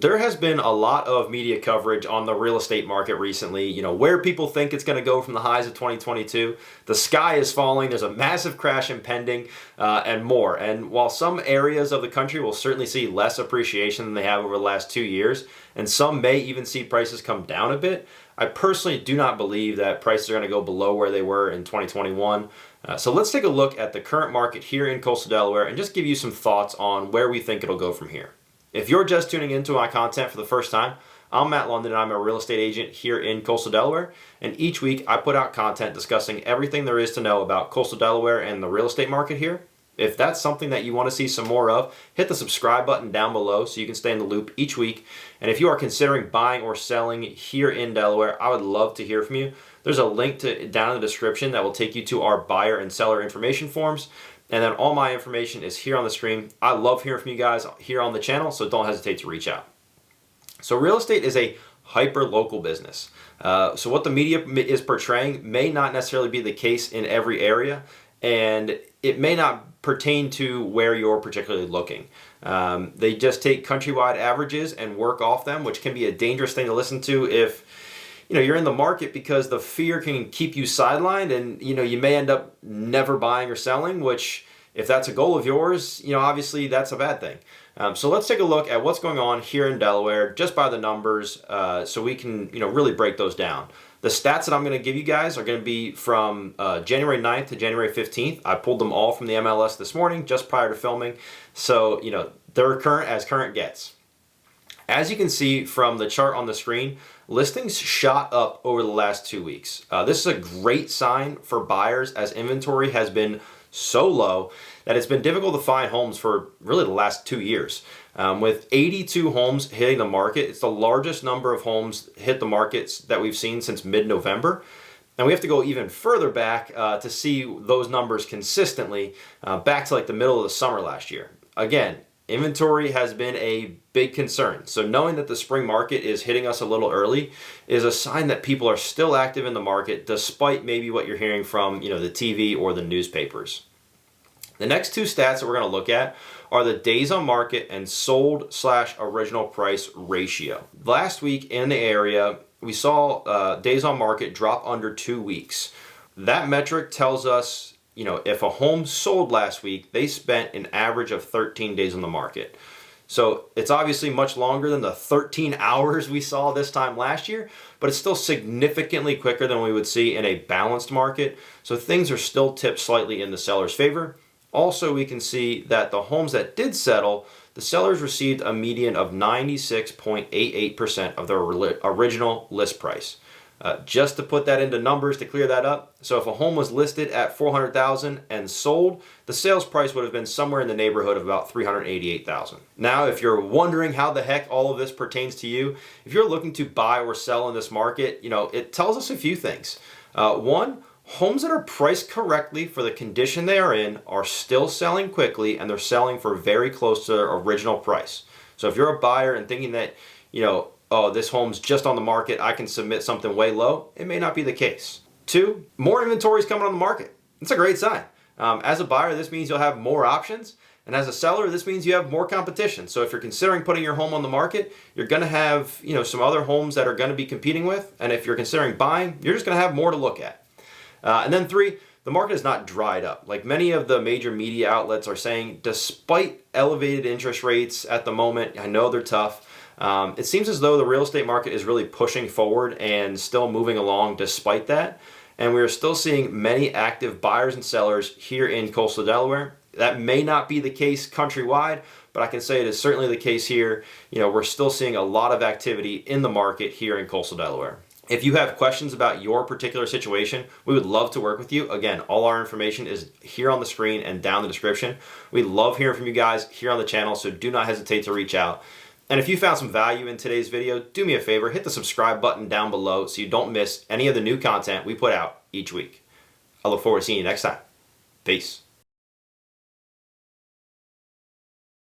There has been a lot of media coverage on the real estate market recently, where people think it's going to go from the highs of 2022. The sky is falling, there's a massive crash impending, and more. And while some areas of the country will certainly see less appreciation than they have over the last 2 years, and some may even see prices come down a bit, I personally do not believe that prices are going to go below where they were in 2021. So let's take a look at the current market here in Coastal Delaware and just give you some thoughts on where we think it'll go from here. If you're just tuning into my content for the first time, I'm Matt Lunden and I'm a real estate agent here in Coastal Delaware. And each week I put out content discussing everything there is to know about Coastal Delaware and the real estate market here. If that's something that you want to see some more of, hit the subscribe button down below so you can stay in the loop each week. And if you are considering buying or selling here in Delaware, I would love to hear from you. There's a link down in the description that will take you to our buyer and seller information forms. And then all my information is here on the screen. I love hearing from you guys here on the channel, so don't hesitate to reach out. So real estate is a hyper-local business. So what the media is portraying may not necessarily be the case in every area, and it may not pertain to where you're particularly looking. They just take countrywide averages and work off them, which can be a dangerous thing to listen to if you're in the market, because the fear can keep you sidelined, and you may end up never buying or selling, which if that's a goal of yours, obviously that's a bad thing. So let's take a look at what's going on here in Delaware just by the numbers, so we can really break those down. The stats that I'm going to give you guys are going to be from January 9th to January 15th. I pulled them all from the MLS this morning just prior to filming, so they're current as current gets. As you can see from the chart on the screen, listings shot up over the last 2 weeks. This is a great sign for buyers, as inventory has been so low that it's been difficult to find homes for really the last 2 years. With 82 homes hitting the market, it's the largest number of homes hit the markets that we've seen since mid-November. And we have to go even further back to see those numbers consistently, back to like the middle of the summer last year. Again, inventory has been a big concern. So knowing that the spring market is hitting us a little early is a sign that people are still active in the market, despite maybe what you're hearing from the TV or the newspapers. The next two stats that we're going to look at are the days on market and sold/original price ratio. Last week in the area, we saw days on market drop under 2 weeks. That metric tells us if a home sold last week, they spent an average of 13 days on the market. So it's obviously much longer than the 13 hours we saw this time last year, but it's still significantly quicker than we would see in a balanced market. So things are still tipped slightly in the seller's favor. Also, we can see that the homes that did settle, the sellers received a median of 96.88% of their original list price. Just to put that into numbers to clear that up, so if a home was listed at $400,000 and sold, the sales price would have been somewhere in the neighborhood of about $388,000. Now, if you're wondering how the heck all of this pertains to you, if you're looking to buy or sell in this market, it tells us a few things. One, homes that are priced correctly for the condition they are in are still selling quickly, and they're selling for very close to their original price. So if you're a buyer and thinking that, oh, this home's just on the market, I can submit something way low, it may not be the case. Two, more inventory is coming on the market. It's a great sign. As a buyer, this means you'll have more options. And as a seller, this means you have more competition. So if you're considering putting your home on the market, you're going to have some other homes that are going to be competing with. And if you're considering buying, you're just going to have more to look at. And then three, the market is not dried up. Like many of the major media outlets are saying, despite elevated interest rates at the moment, I know they're tough, it seems as though the real estate market is really pushing forward and still moving along despite that. And we are still seeing many active buyers and sellers here in Coastal Delaware. That may not be the case countrywide, but I can say it is certainly the case here. We're still seeing a lot of activity in the market here in Coastal Delaware. If you have questions about your particular situation, we would love to work with you. Again, all our information is here on the screen and down the description. We love hearing from you guys here on the channel, so do not hesitate to reach out. And if you found some value in today's video, do me a favor, hit the subscribe button down below so you don't miss any of the new content we put out each week. I look forward to seeing you next time. Peace.